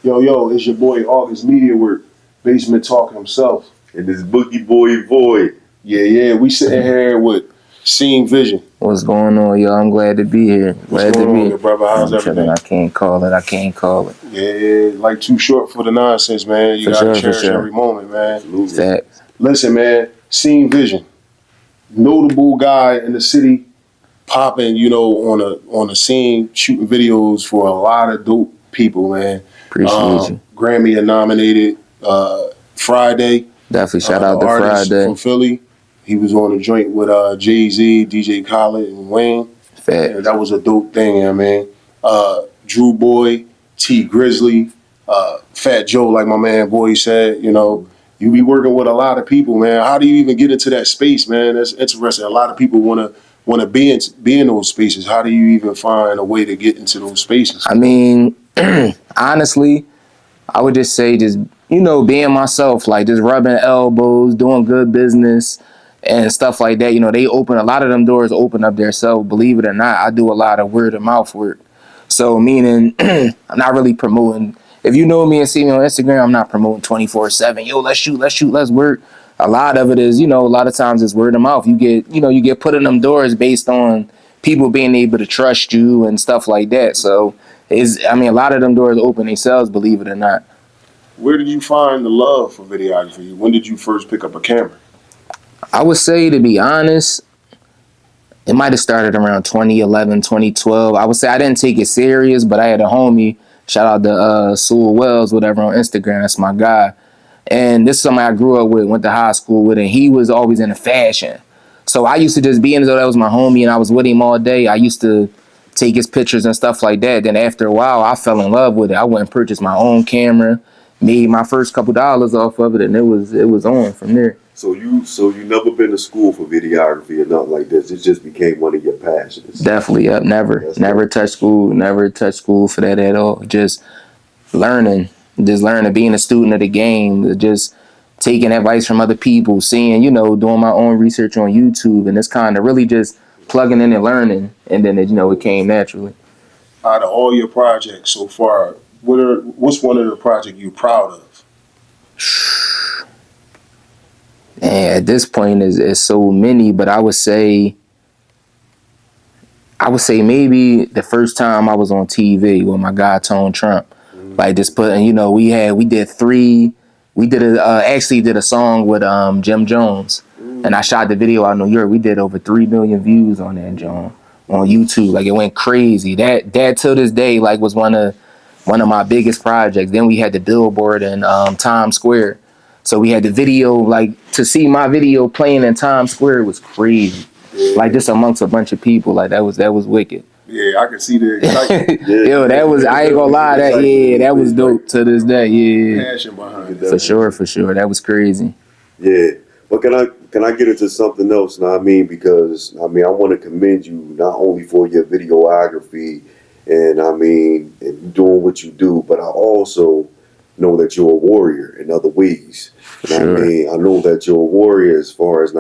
Yo, it's your boy August Media Work, BSMNT-Talk himself. And this Boogie Boy Void. Yeah, we sitting here with Seeing Vision. What's going on, y'all? I'm glad to be here. What's going on, good brother? How's everything? I can't call it. Yeah, like too short for the nonsense, man. You gotta cherish every moment, man. Facts. Listen, man, Seeing Vision. Notable guy in the city, popping, on a scene, shooting videos for a lot of dope people, man. Appreciate you. Grammy nominated Friday. Definitely shout out to Friday. From Philly. He was on a joint with Jay-Z, DJ Khaled, and Wayne. Fact. That was a dope thing, man. Drew Boy, T Grizzly, Fat Joe, like my man Boy said, you be working with a lot of people, man. How do you even get into that space, man? That's interesting. A lot of people want to be in those spaces. How do you even find a way to get into those spaces? I mean, honestly, I would just say being myself, like just rubbing elbows, doing good business and stuff like that. They open a lot of them doors open up themselves. Believe it or not, I do a lot of word of mouth work. So meaning I'm not really promoting. If you know me and see me on Instagram, I'm not promoting 24/7. Yo, let's shoot, let's work. A lot of it is, a lot of times it's word of mouth. You get put in them doors based on people being able to trust you and stuff like that. So a lot of them doors open themselves, believe it or not. Where did you find the love for videography? When did you first pick up a camera? I would say, to be honest, it might have started around 2011, 2012. I would say I didn't take it serious, but I had a homie, shout out to Sewell Wells, whatever, on Instagram. That's my guy. And this is somebody I grew up with, went to high school with, and he was always into fashion. So I used to just be in as though that was my homie, and I was with him all day. I used to take his pictures and stuff like that. Then after a while, I fell in love with it. I went and purchased my own camera, made my first couple dollars off of it, and it was on from there. So you never been to school for videography or nothing like this. It just became one of your passions. Definitely, never touched school for that at all. Just learning, being a student of the game, just taking advice from other people, seeing, doing my own research on YouTube, and it's kind of really just plugging in and learning, and then it came naturally. Out of all your projects so far, what's one of the projects you're proud of? And at this point, is so many, but I would say maybe the first time I was on TV with my guy Tone Trump, like just putting, we did a song with Jim Jones, and I shot the video out in New York. We did over 3 million views on that John on YouTube. Like, it went crazy. That till this day, like, was one of my biggest projects. Then we had the billboard in Times Square. So we had the video, like, to see my video playing in Times Square was crazy. Yeah. Like, just amongst a bunch of people, like, that was wicked. Yeah, I can see the excitement. Yo, that was, I ain't gonna lie, that was dope to this day. Yeah, passion behind it. For sure, that was crazy. Yeah, but can I get into something else? Now, because I want to commend you not only for your videography and doing what you do, but I also know that you're a warrior in other ways. Sure. I know that you're a warrior as far as,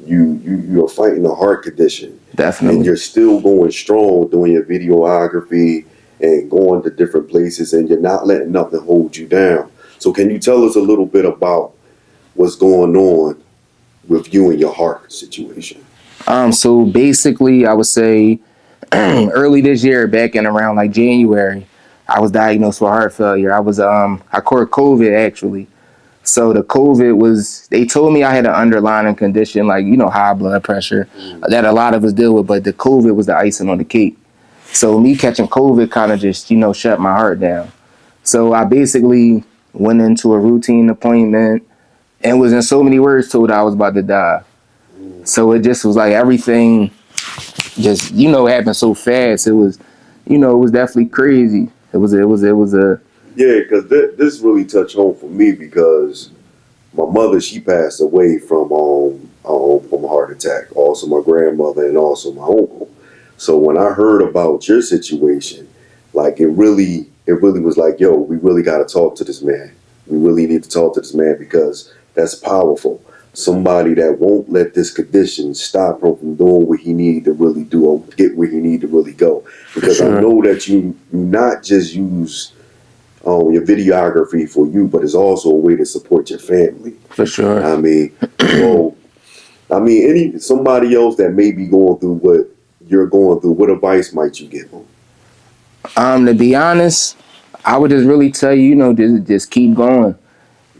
you're fighting a heart condition. Definitely. And you're still going strong doing your videography and going to different places, and you're not letting nothing hold you down. So can you tell us a little bit about what's going on with you and your heart situation? So basically, I would say early this year, back in around like January, I was diagnosed with heart failure. I caught COVID, actually. So the COVID they told me I had an underlying condition, like, high blood pressure, that a lot of us deal with, but the COVID was the icing on the cake. So me catching COVID kind of just, shut my heart down. So I basically went into a routine appointment and was in so many words told I was about to die. So it just was like everything just, happened so fast. It was, it was definitely crazy. It was a... Yeah, because this really touched home for me, because my mother, she passed away from a heart attack. Also my grandmother and also my uncle. So when I heard about your situation, like, it really was like, yo, we really got to talk to this man. We really need to talk to this man, because that's powerful. Somebody that won't let this condition stop him from doing what he need to really do, or get where he need to really go. Because I know that you not just use your videography for you, but it's also a way to support your family. For sure. I mean, so somebody else that may be going through what you're going through, what advice might you give them? To be honest, I would just really tell you, just keep going.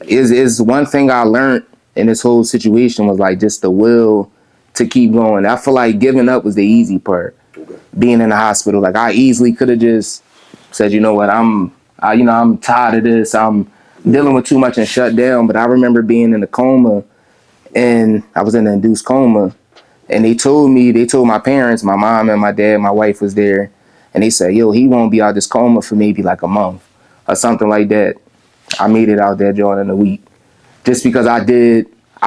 Is one thing I learned in this whole situation was like just the will to keep going. I feel like giving up was the easy part. Okay. Being in the hospital, like I easily could have just said, you know what, I'm tired of this. I'm dealing with too much and shut down. But I remember being in a coma, and I was in an induced coma, and they told my parents, my mom and my dad, my wife was there, and they said, yo, he won't be out this coma for maybe like a month or something like that. I made it out there, John, in a week. Just because I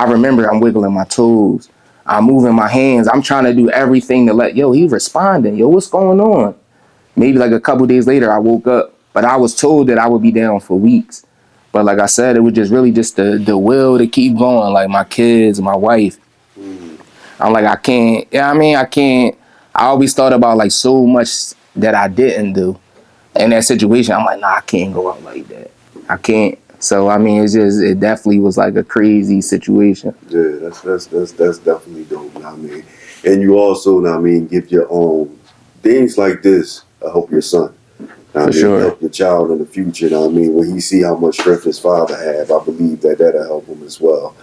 remember I'm wiggling my toes. I'm moving my hands. I'm trying to do everything to he responding. Yo, what's going on? Maybe like a couple days later, I woke up, but I was told that I would be down for weeks. But like I said, it was just really just the will to keep going. Like my kids, my wife. I'm like, I can't, I can't. I always thought about like so much that I didn't do in that situation. I'm like, nah, I can't go out like that. I can't. So it definitely was like a crazy situation. Yeah, that's definitely dope. And you also, give your own things like this help your son. For sure. Help your child in the future. When he see how much strength his father have, I believe that'll help him as well.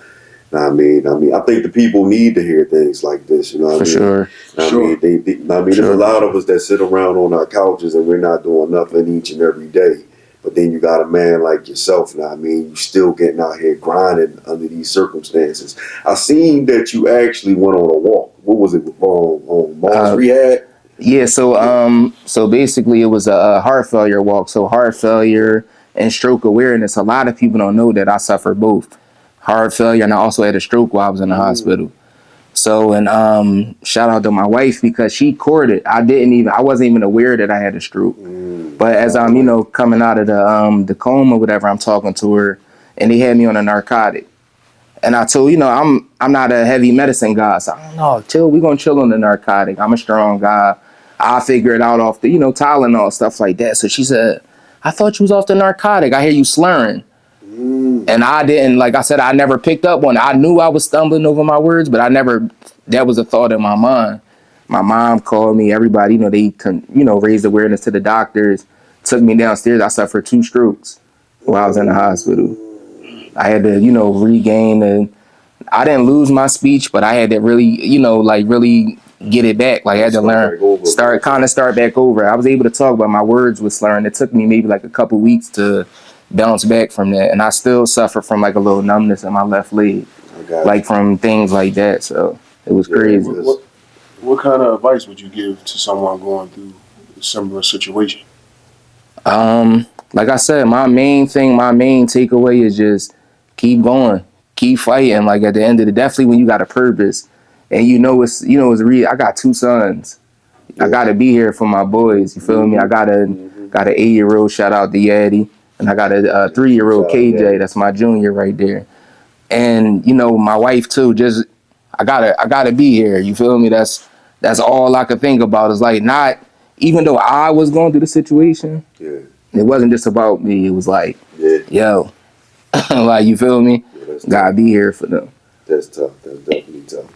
I think the people need to hear things like this. You know what I mean? Sure. There's a lot of us that sit around on our couches and we're not doing nothing each and every day. But then you got a man like yourself, you still getting out here grinding under these circumstances. I seen that you actually went on a walk. What was it, on Mars Rehab? Yeah, so basically it was a heart failure walk. So heart failure and stroke awareness. A lot of people don't know that I suffer both heart failure, and I also had a stroke while I was in the hospital. So, and shout out to my wife because she caught it. I wasn't even aware that I had a stroke. But as I'm, coming out of the coma, whatever, I'm talking to her, and they had me on a narcotic. And I told, I'm not a heavy medicine guy, so I don't know, we're gonna chill on the narcotic. I'm a strong guy. I'll figure it out off the, Tylenol, stuff like that. So she said, I thought you was off the narcotic. I hear you slurring. And I didn't, like I said, I never picked up one. I knew I was stumbling over my words, but that was a thought in my mind. My mom called me, everybody, they raised awareness to the doctors, took me downstairs. I suffered 2 strokes while I was in the hospital. I had to, regain, and I didn't lose my speech, but I had to really, really get it back. Like I had to start back over. I was able to talk, but my words were slurring. It took me maybe like a couple weeks to bounce back from that, and I still suffer from like a little numbness in my left leg, like from things like that. So it was crazy. What kind of advice would you give to someone going through a similar situation? Like I said, my main takeaway is just keep going, keep fighting. Like at the end of definitely when you got a purpose, and it's real. I got 2 sons. I gotta be here for my boys. You feel me? I got an 8-year-old. Shout out to Yaddy. And I got a 3-year-old KJ. That's my junior right there. And my wife too. Just I gotta be here. You feel me? That's all I could think about. Is like not even though I was going through the situation. Yeah. It wasn't just about me. It was like, yo, like you feel me? Yeah, gotta be here for them. That's tough. That's definitely tough,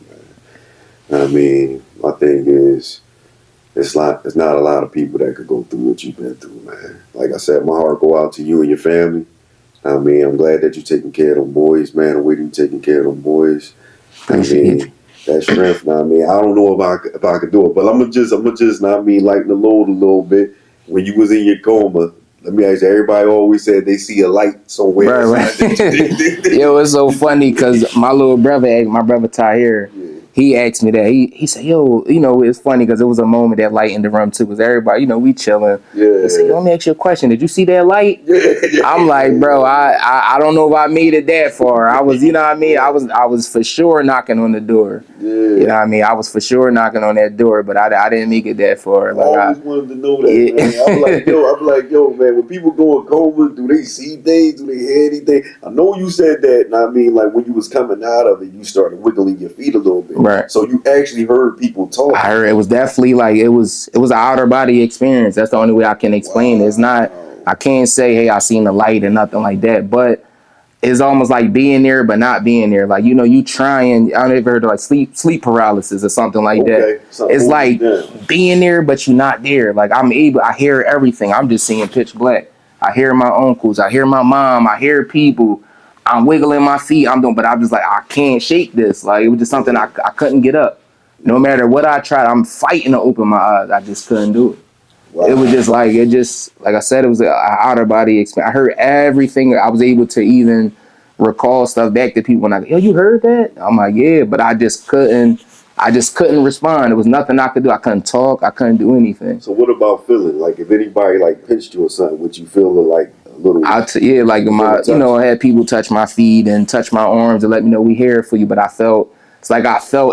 man. My thing is, it's not a lot of people that could go through what you've been through, man. Like I said, my heart go out to you and your family. I'm glad that you're taking care of them boys, man. The way you're taking care of them boys. That strength. I don't know if I could do it, but I'm gonna just lighten the load a little bit. When you was in your coma, let me ask you. Everybody always said they see a light somewhere. Right. Yo, it's so funny because my little brother, my brother Tahir, he asked me that. He said, yo, it's funny because it was a moment that light in the room too. Because everybody, we chilling. Yeah. He said, yo, let me ask you a question. Did you see that light? Yeah. I'm like, bro, I don't know if I made it that far. I was, I was for sure knocking on the door. Yeah. I was for sure knocking on that door, but I didn't make it that far. Like, I always wanted to know that, man. I'm like, yo, man, when people go in coma, do they see things? Do they hear anything? I know you said that, like when you was coming out of it, you started wiggling your feet a little bit. Right. So you actually heard people talk. I heard it was definitely like it was an outer body experience. That's the only way I can explain it. It's not I can't say, hey, I seen the light and nothing like that, but it's almost like being there but not being there. Like, you trying, I never heard of like sleep paralysis or something like that. Okay, something It's holding you like down. being there but you're not there. Like I hear everything. I'm just seeing pitch black. I hear my uncles, I hear my mom, I hear people. I'm wiggling my feet. But I'm just like, I can't shake this. Like, it was just something I couldn't get up. No matter what I tried, I'm fighting to open my eyes. I just couldn't do it. Wow. It was just like I said, it was an outer body experience. I heard everything. I was able to even recall stuff back to people when I go, yo, you heard that? I'm like, yeah, but I just couldn't respond. There was nothing I could do. I couldn't talk. I couldn't do anything. So what about feeling? Like if anybody like pinched you or something, would you feel like a little? I had people touch my feet and touch my arms and let me know we here for you. But I felt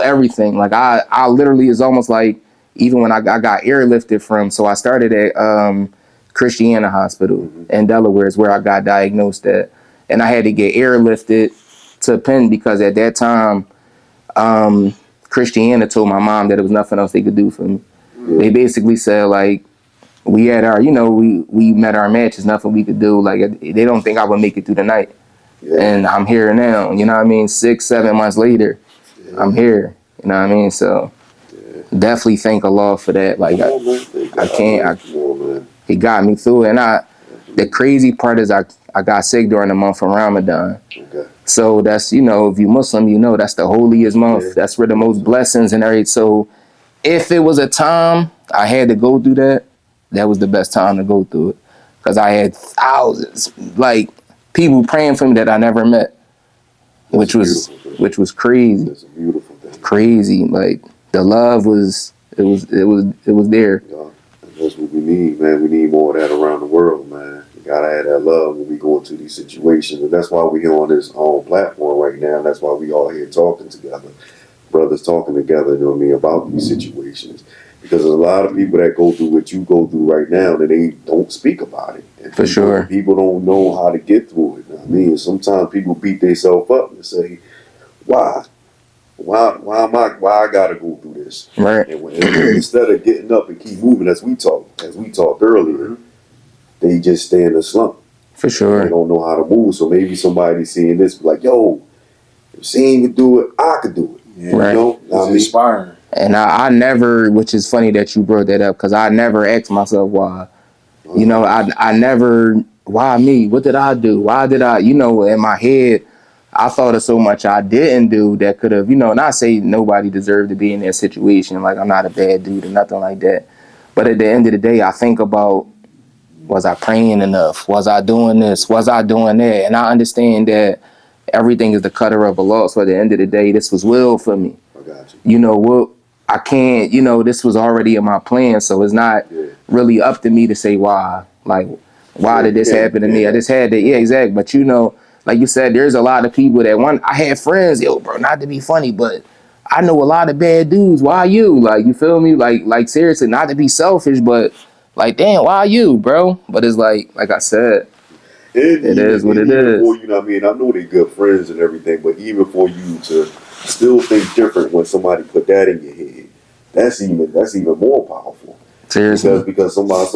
everything. Like I literally is almost like even when I got airlifted from. So I started at Christiana Hospital in Delaware is where I got diagnosed at, and I had to get airlifted to Penn because at that time Christiana told my mom that there was nothing else they could do for me. Yeah. They basically said like, we had our, we met our match. There's nothing we could do. Like, they don't think I would make it through the night. Yeah. And I'm here now, you know what I mean? 6-7 months later, yeah. I'm here, you know what I mean? So definitely thank Allah for that. Like, he got me through it. And the crazy part is I got sick during the month of Ramadan. Okay. So that's, if you Muslim, that's the holiest month. Yeah. That's where the most blessings and everything. So if it was a time I had to go through that was the best time to go through it. Because I had thousands, like, people praying for me that I never met, which was crazy. That's a beautiful thing. Crazy. Like, the love was there. Yeah, that's what we need, man. We need more of that around the world, man. You gotta have that love when we go into these situations. And that's why we're here on this platform right now. That's why we all here talking together. Brothers talking together, you know what I mean, about these situations. Because there's a lot of people that go through what you go through right now and they don't speak about it. And for sure. People don't know how to get through it. You know what I mean? Sometimes people beat themselves up and say, why? Why I gotta go through this? Right. And instead of getting up and keep moving as we talked earlier, they just stay in a slump. For sure. They don't know how to move. So maybe somebody seeing this like, yo, if she ain't do it, I could do it. Yeah, right. It's inspiring. And I never, which is funny that you brought that up, because I never asked myself why. I never, why me? What did I do? Why did I, in my head, I thought of so much I didn't do that could have, not say nobody deserved to be in that situation. Like, I'm not a bad dude or nothing like that. But at the end of the day, I think about, was I praying enough? Was I doing this? Was I doing that? And I understand that everything is the cutter of Allah. So at the end of the day, this was will for me. I got you. I can't, this was already in my plan. So it's not really up to me to say why. Like, why did this happen to me? I just had to, exactly. But like you said, there's a lot of people that I had friends, yo, bro, not to be funny, but I know a lot of bad dudes. Why you? Like, you feel me? Like seriously, not to be selfish, but like, damn, why you, bro? But it's like I said, it is what it is. For, you know what I mean? I know they're good friends and everything, but even for you to still think different when somebody put that in your head, that's even more powerful. Seriously. Because somebody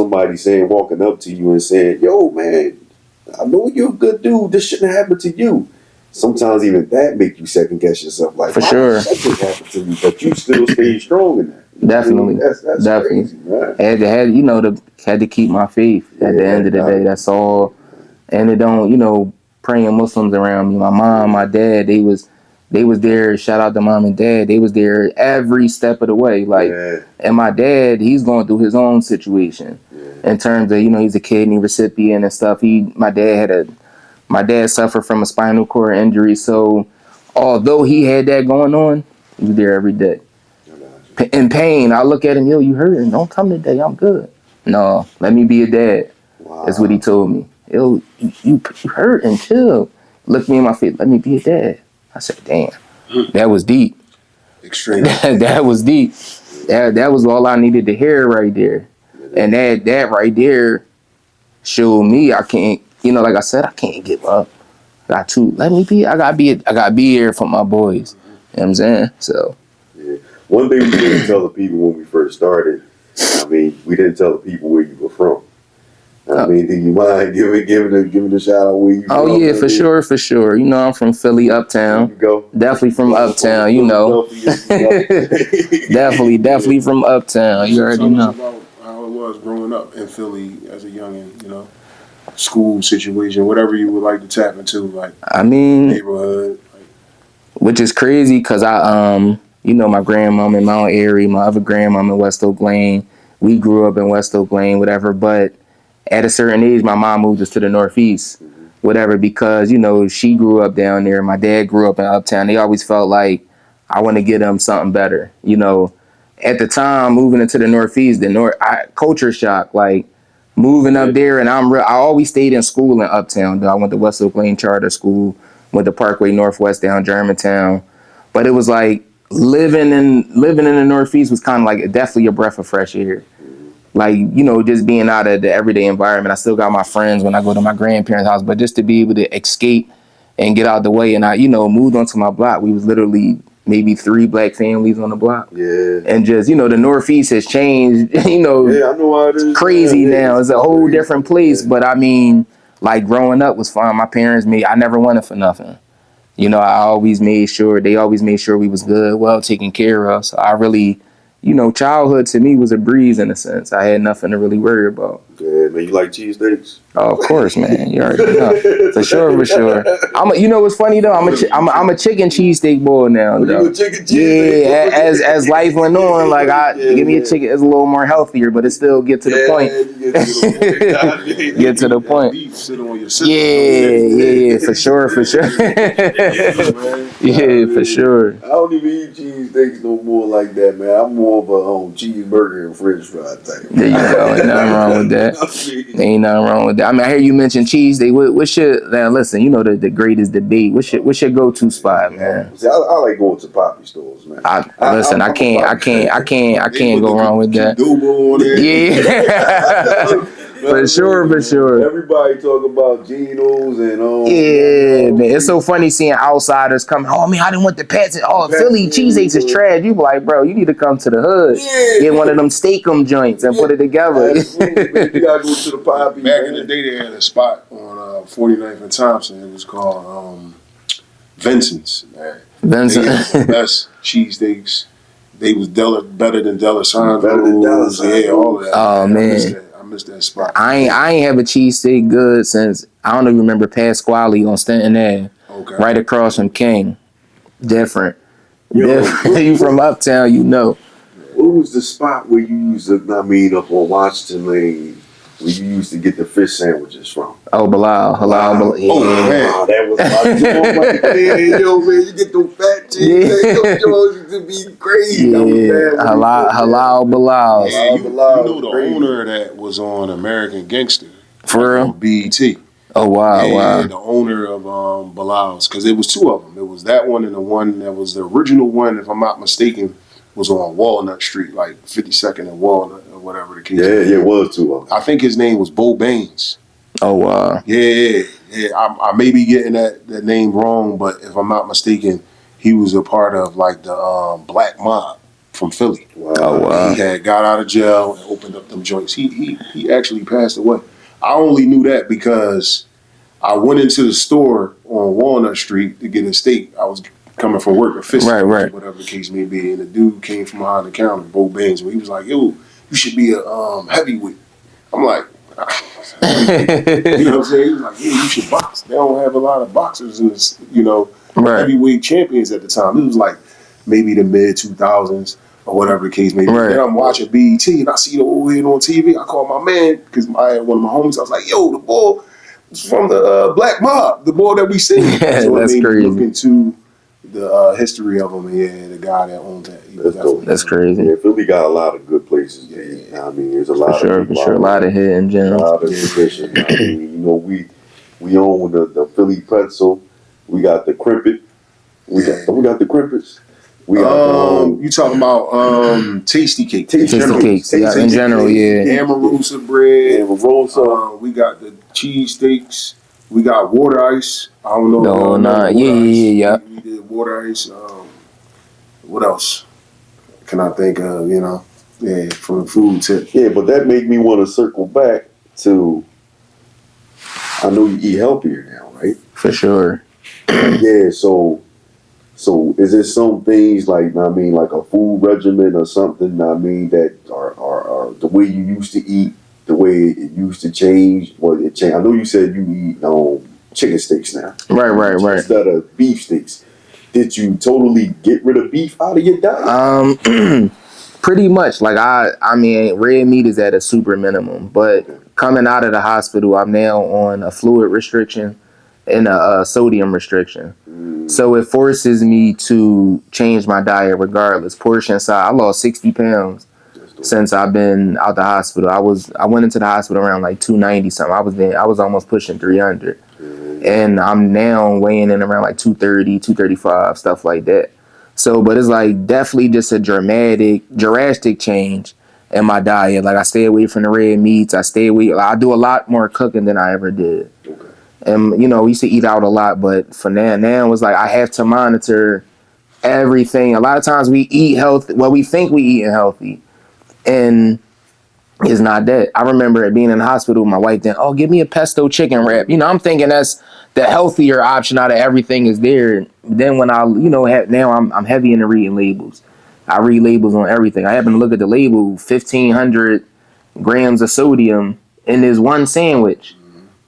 walking up to you and saying, yo, man, I know you're a good dude. This shouldn't happen to you. Sometimes even that make you second guess yourself. Like, for sure, that didn't happen to me, but you still stay strong in that. Definitely, that's definitely. Crazy, man. Had to keep my faith at the end of the day. That's all. And it don't, praying Muslims around me. My mom, my dad, they was there. Shout out to mom and dad. They was there every step of the way. Like, and my dad, he's going through his own situation in terms of, he's a kidney recipient and stuff. My dad suffered from a spinal cord injury. So although he had that going on, he was there every day. In pain, I look at him, yo, you hurting? Don't come today. I'm good. No, let me be a dad. Wow. That's what he told me. Yo, you hurting? Chill. Look me in my face. Let me be a dad. I said, damn, that was deep. Extreme. That was deep. That was all I needed to hear right there. And that right there showed me I can't, like I said, I can't give up. I gotta be here for my boys. You know what I'm saying? So. Yeah. One thing we didn't tell the people when we first started, we didn't tell the people where you were from. I mean, do you mind giving a shout out where you Oh from? yeah, for sure, for sure. You know, I'm from Philly, There Uptown. you go. Definitely from Uptown. You know, definitely from Uptown. You already Tell us know. about how it was growing up in Philly as a youngin', school situation, whatever you would like to tap into, like I mean, neighborhood. which is crazy because my grandmom in Mount Airy, my other grandmom in West Oak Lane. We grew up in West Oak Lane, whatever. But at a certain age, my mom moved us to the Northeast, whatever, because she grew up down there. My dad grew up in Uptown. They always felt like I want to give them something better. At the time, moving into the Northeast, culture shock, like moving up there, and I always stayed in school in Uptown. Though. I went to West Oak Lane Charter School, went to Parkway Northwest down Germantown, but it was like living in the Northeast was kind of like definitely a breath of fresh air. Like, just being out of the everyday environment. I still got my friends when I go to my grandparents' house, but just to be able to escape and get out the way. And I, moved onto my block. We was literally maybe 3 black families on the block. Yeah. And just, the Northeast has changed, Yeah, I know how it is. crazy Yeah, now. It's a whole crazy. different place. Yeah. But I mean, like growing up was fun. My parents I never wanted for nothing. They always made sure we was good, well taken care of. So I really, childhood to me was a breeze in a sense. I had nothing to really worry about. Yeah, man, you like cheesesteaks? Oh, of course, man. You already know. For sure. What's funny though? I'm a chicken cheesesteak boy now. Oh, though. you a chicken cheesesteak? Yeah, as life went on, like give me a chicken. It's a little more healthier, but it still get to the point. Get to the point. Beef sit on your system. Yeah, for sure. Yeah, for sure. I don't even eat cheesesteaks no more like that, man. I'm more of a cheeseburger and French fry type. There you go. Ain't nothing wrong with that. Ain't nothing wrong with that. I mean, I hear you mention cheesesteak. What's your now? Listen, the greatest debate. What's your go-to spot, man? See, I like going to poppy stores, man. I can't go wrong with that. Yeah. For sure. Everybody talk about Geno's and yeah, man. It's so funny seeing outsiders come. Oh man, I didn't want the Pats. Philly cheesesteaks is trash. You be like, bro, you need to come to the hood. Get one of them steak-em joints and put it together. Absolutely. You gotta go to the poppy. Back in the day, they had a spot on 49th and Thompson. It was called Vincent's. Man. Vincent. They had the best cheesesteaks. They was better than Delisandro's. Better than Delisandro's. Yeah, all of that. Oh man. I missed that spot. I ain't have a cheesesteak good since I don't even remember Pasquale on Stanton Ave. Okay. Right across from King. Different. Yo, You from Uptown, What was the spot where you used to, up on Washington Lane, where you used to get the fish sandwiches from? Oh, Bilal. Halal. Yeah. Oh, man. That was my man. Yo, man, you get them fat cheese. Those used to be crazy. Yeah. Halal Bilal. Yeah, you know the owner of that was on American Gangster. For real? On BET. Oh, wow, wow. The owner of Bilal's, because there was 2 of them. It was that one and the one that was the original one, if I'm not mistaken, was on Walnut Street, like 52nd and Walnut or whatever the case. Yeah, it was 2 of them. I think his name was Bo Baines. Oh, wow. Yeah. I may be getting that name wrong, but if I'm not mistaken, he was a part of like the Black Mob from Philly. Wow. Oh, wow. He had got out of jail and opened up them joints. He actually passed away. I only knew that because I went into the store on Walnut Street to get a steak. I was coming from work, a fish, right. whatever the case may be, and the dude came from behind the counter, Bo Baines, where he was like, "Yo, you should be a heavyweight." I'm like, you know what I'm saying? He was like, "Yeah, you should box." They don't have a lot of boxers in this, heavyweight champions at the time. It was like maybe the mid 2000s. Or whatever the case may be. Right. Then I'm watching BET and I see the old head on TV. I call my man because I had one of my homies. I was like, "Yo, the boy is from the Black Mob, the boy that we seen." Yeah, so that's it made crazy. me look into the history of him. And the guy that owned that. That's crazy. Yeah, Philly got a lot of good places. Yeah. I mean, there's a lot For sure. A lot of hidden gems. A lot of tradition. I mean, we own the Philly pretzel. We got the crimpet. We got the crimpets. We got you talking about tasty cake? Tasty cakes. Yeah, in general, yeah. Amarusa bread. Amarusa. We got the cheese steaks. We got water ice. I don't know. No, nah. Yeah. We did water ice. What else can I think of? From the food tip. Yeah, but that made me want to circle back to I know you eat healthier now, right? For sure. Yeah, so is there some things like I mean like a food regimen or something I mean that are the way you used to eat, the way it used to change? Well, it changed. I know you said you eat chicken steaks now. Right. Instead of beef steaks. Did you totally get rid of beef out of your diet? Pretty much. Like I mean, red meat is at a super minimum. But Okay. coming out of the hospital, I'm now on a fluid restriction and a sodium restriction. So it forces me to change my diet regardless. Portion size. I lost 60 pounds since I've been out the hospital. I went into the hospital around like 290 something. I was almost pushing 300. And I'm now weighing in around like 230, 235, stuff like that. So, but it's like definitely just a drastic change in my diet. Like I stay away from the red meats. I do a lot more cooking than I ever did. Okay. And, we used to eat out a lot, but for now it's like I have to monitor everything. A lot of times we eat healthy. Well, we think we eating healthy, and it's not that. I remember it being in the hospital, my wife then, oh, give me a pesto chicken wrap. I'm thinking that's the healthier option out of everything is there. Then when now I'm heavy into reading labels. I read labels on everything. I happen to look at the label, 1,500 grams of sodium in this one sandwich.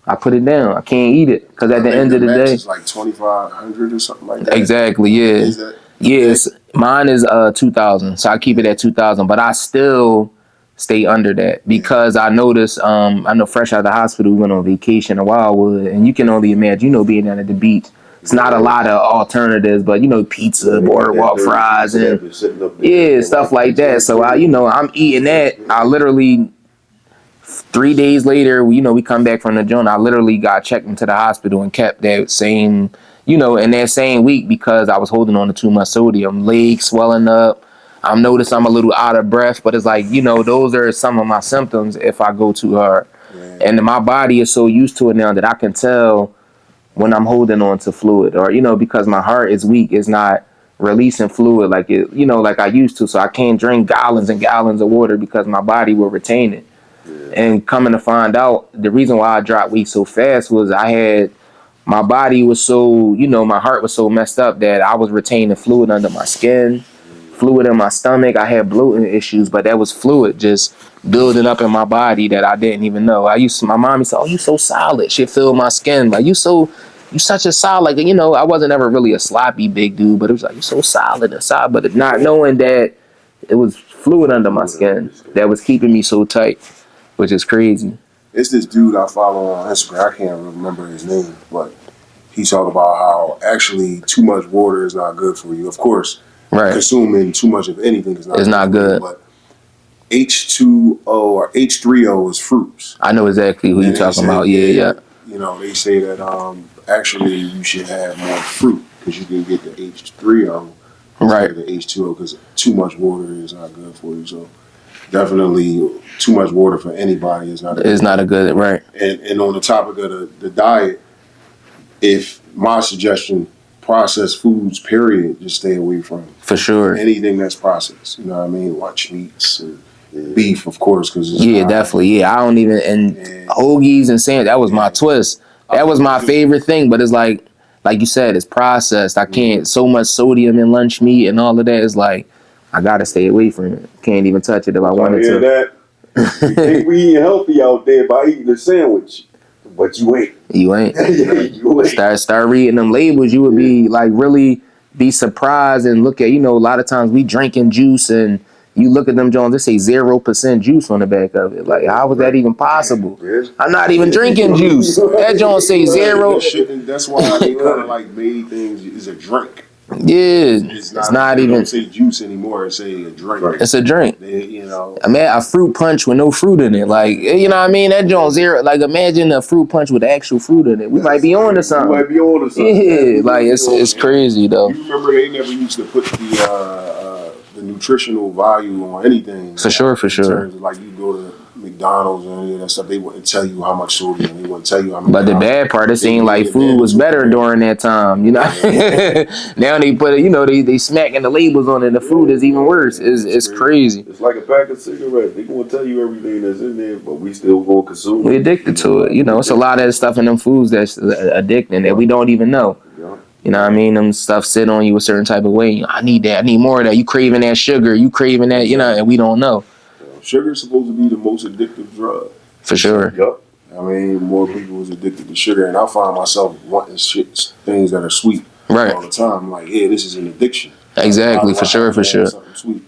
I put it down. I can't eat it because at the end of the day, it's like 2,500 or something like that. exactly, yeah. Is that? Yes, mine is 2,000, so I keep it at 2,000. But I still stay under that because I noticed. I know fresh out of the hospital, we went on vacation in Wildwood, and you can only imagine, being down at the beach. It's not a lot of alternatives, but pizza, boardwalk fries, and stuff like that. So I'm eating that. I literally 3 days later, we come back from the joint. I literally got checked into the hospital and kept that same, in that same week because I was holding on to too much sodium. Legs swelling up. I'm noticing I'm a little out of breath, but it's like, those are some of my symptoms if I go too hard. Yeah. And my body is so used to it now that I can tell when I'm holding on to fluid or, because my heart is weak, it's not releasing fluid like like I used to. So I can't drink gallons and gallons of water because my body will retain it. And coming to find out, the reason why I dropped weight so fast was my body was so, my heart was so messed up that I was retaining fluid under my skin, fluid in my stomach. I had bloating issues, but that was fluid just building up in my body that I didn't even know. My mom used to say, oh, you so solid. She filled my skin. Like, you such a solid. Like, I wasn't ever really a sloppy big dude, but it was like, you so solid and solid. But not knowing that it was fluid under my skin that was keeping me so tight, which is crazy. It's this dude I follow on Instagram. I can't remember his name, but he talked about how actually too much water is not good for you. Of course, consuming too much of anything is not good. But H2O or H3O is fruits. I know exactly who you're talking about. Yeah. They say that actually you should have more fruit because you can get the H3O instead of the H2O because too much water is not good for you. So definitely too much water for anybody is not a good right. And on the topic of the diet, if my suggestion, processed foods, period, just stay away from. For sure. Anything that's processed. You know what I mean? Lunch meats and beef, of course. Definitely. Yeah, I don't even, and hoagies and sandwich, that was my twist. That was my favorite thing, but it's like you said, it's processed. I can't, so much sodium in lunch meat and all of that is like, I gotta stay away from it. Can't even touch it if I wanted to. That? You think we eat healthy out there by eating a sandwich, but you ain't. You ain't. You ain't. Start reading them labels. You would be like really be surprised and look at. A lot of times we drinking juice and you look at them Jones. They say 0% juice on the back of it. Like how was that even possible? I'm not even drinking juice. That Jones say 0. That's why they kind of like made things is a drink. Yeah, it's not even. Don't say juice anymore. It's a drink. It's a drink. I mean, a fruit punch with no fruit in it. Like, what I mean? That joint 0. Like, imagine a fruit punch with actual fruit in it. We might be on to something. Yeah, like it's crazy though. You remember they never used to put the nutritional value on anything. For sure. In terms of like you go to McDonald's and any of that stuff, they wouldn't tell you how much sodium. They wouldn't tell you how many. But the bad part, it seemed like food was better during that time. You know, now they put it. You know, they smacking the labels on it. The food is even worse. It's crazy. It's like a pack of cigarettes. They gonna tell you everything that's in there, but we still gonna consume. We addicted to it. You know, it's a lot of that stuff in them foods that's addicting that we don't even know. Yeah. You know what I mean? Them stuff sit on you a certain type of way. I need that. I need more of that. You craving that sugar. You craving that, you know, and we don't know. Sugar is supposed to be the most addictive drug. For sure. Yep. I mean, more people is addicted to sugar, and I find myself wanting things that are sweet Right. all the time. I'm like, yeah, this is an addiction. Exactly. For sure. For sure. Something sweet.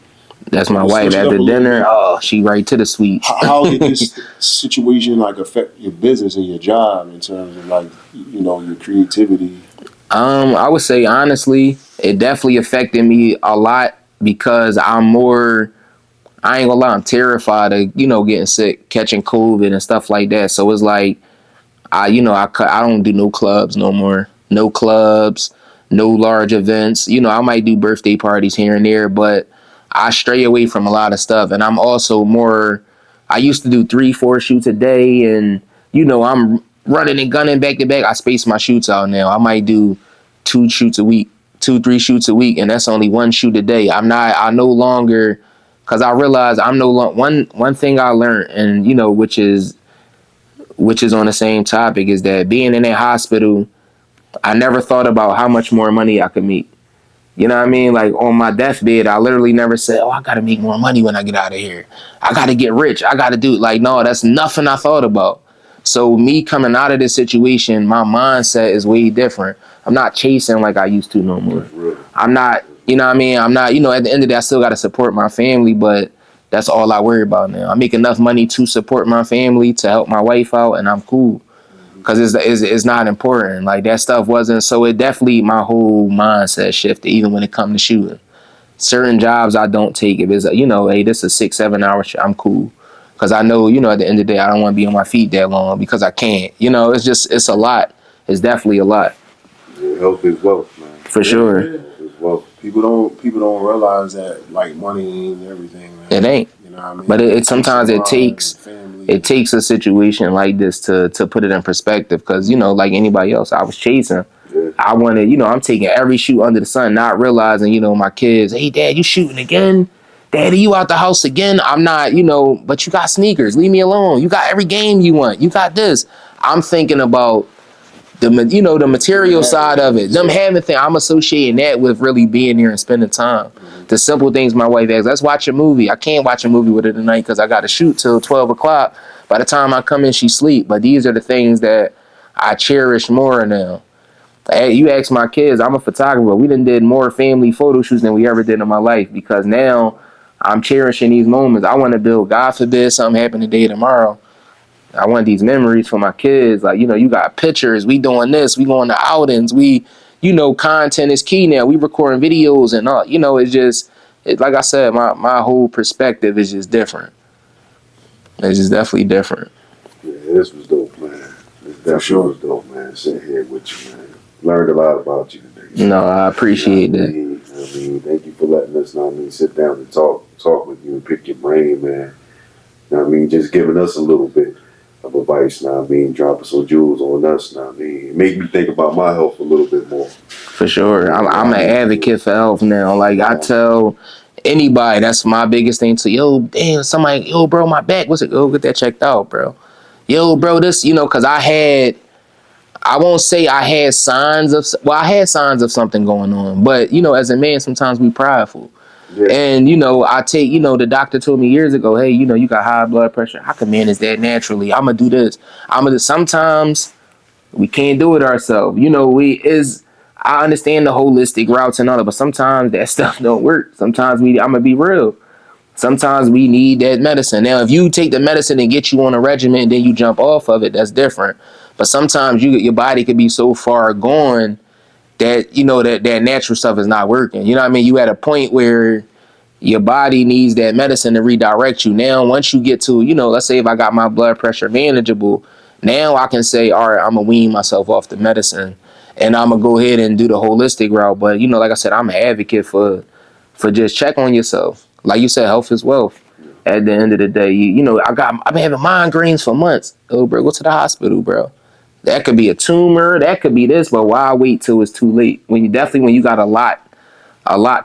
That's my wife. After dinner, oh, she right to the sweet. How did this situation like affect your business and your job in terms of like, you know, your creativity? I would say honestly, it definitely affected me a lot because I'm more. I ain't gonna lie, I'm terrified of, you know, getting sick, catching COVID and stuff like that. So it's like, I don't do no clubs no more. No clubs, no large events. You know, I might do birthday parties here and there, but I stray away from a lot of stuff. And I'm also I used to do 3-4 shoots a day, and, you know, I'm running and gunning back to back. I space my shoots out now. I might do 2 shoots a week, 2-3 shoots a week, and that's only 1 shoot a day. I no longer, because I realized I'm no longer, one thing I learned, and, you know, which is on the same topic, is that being in that hospital, I never thought about how much more money I could make. You know what I mean? Like on my deathbed, I literally never said, oh, I got to make more money when I get out of here. I got to get rich. I got to do it. Like, no, that's nothing I thought about. So me coming out of this situation, my mindset is way different. I'm not chasing like I used to no more. I'm not, you know what I mean? I'm not, you know, at the end of the day, I still got to support my family, but that's all I worry about now. I make enough money to support my family, to help my wife out, and I'm cool. Because it's not important. Like, that stuff wasn't. So it definitely, my whole mindset shifted, even when it comes to shooting. Certain jobs I don't take. If it's, you know, hey, this is a 6-7 hour shit, I'm cool. Because I know, you know, at the end of the day, I don't want to be on my feet that long because I can't. You know, it's a lot. It's definitely a lot. Yeah, health is wealth, man. For sure. Health is wealth. People don't realize that like money ain't everything, man. It ain't. You know what I mean? But it sometimes it takes family. It takes a situation like this to put it in perspective. Because, you know, like anybody else, I was chasing. Yeah. I wanted, you know, I'm taking every shoot under the sun, not realizing, you know, my kids, hey, Dad, you shooting again? Daddy, you out the house again? I'm not, you know, but you got sneakers. Leave me alone. You got every game you want. You got this. I'm thinking about the material side of it. Them having things, I'm associating that with really being here and spending time. The simple things my wife asks, let's watch a movie. I can't watch a movie with her tonight because I got to shoot till 12 o'clock. By the time I come in, she sleep. But these are the things that I cherish more now. Hey, you ask my kids, I'm a photographer. We done did more family photo shoots than we ever did in my life because now I'm cherishing these moments. I want to build, God forbid, something happen today, tomorrow. I want these memories for my kids. Like, you know, you got pictures. We doing this. We going to outings. We, you know, content is key now. We recording videos and all. You know, like I said, my whole perspective is just different. It's just definitely different. Yeah, this was dope, man. This definitely was dope, man. Sitting here with you, man. Learned a lot about you today. No, I appreciate that. I mean, thank you for letting us, sit down and talk with you and pick your brain, man. Just giving us a little bit of advice, dropping some jewels on us, it made me think about my health a little bit more. For sure. I'm an advocate for health now. Like, I tell anybody, that's my biggest thing. To, yo, damn, somebody, yo, bro, my back, what's it? Go get that checked out, bro. Yo, bro, this, you know, because I won't say I had signs of something going on. But, you know, as a man, sometimes we prideful. Yeah. And, you know, the doctor told me years ago, hey, you know, you got high blood pressure. I can manage that naturally. I'm going to do this. Sometimes we can't do it ourselves. You know, I understand the holistic routes and all that, but sometimes that stuff don't work. Sometimes I'm going to be real. Sometimes we need that medicine. Now, if you take the medicine and get you on a regimen and then you jump off of it, that's different. But sometimes your body could be so far gone that, you know, that natural stuff is not working. You know what I mean? You at a point where your body needs that medicine to redirect you. Now, once you get to, you know, let's say if I got my blood pressure manageable, now I can say, all right, I'm going to wean myself off the medicine and I'm going to go ahead and do the holistic route. But, you know, like I said, I'm an advocate for just check on yourself. Like you said, health is wealth. at the end of the day, I've been having migraines for months. Oh, bro, go to the hospital, bro. That could be a tumor. That could be this. But why wait till it's too late? When you got a lot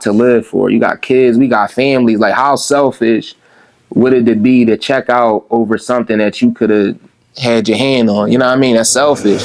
to live for. You got kids. We got families. Like, how selfish would it be to check out over something that you could have had your hand on? You know what I mean? That's selfish.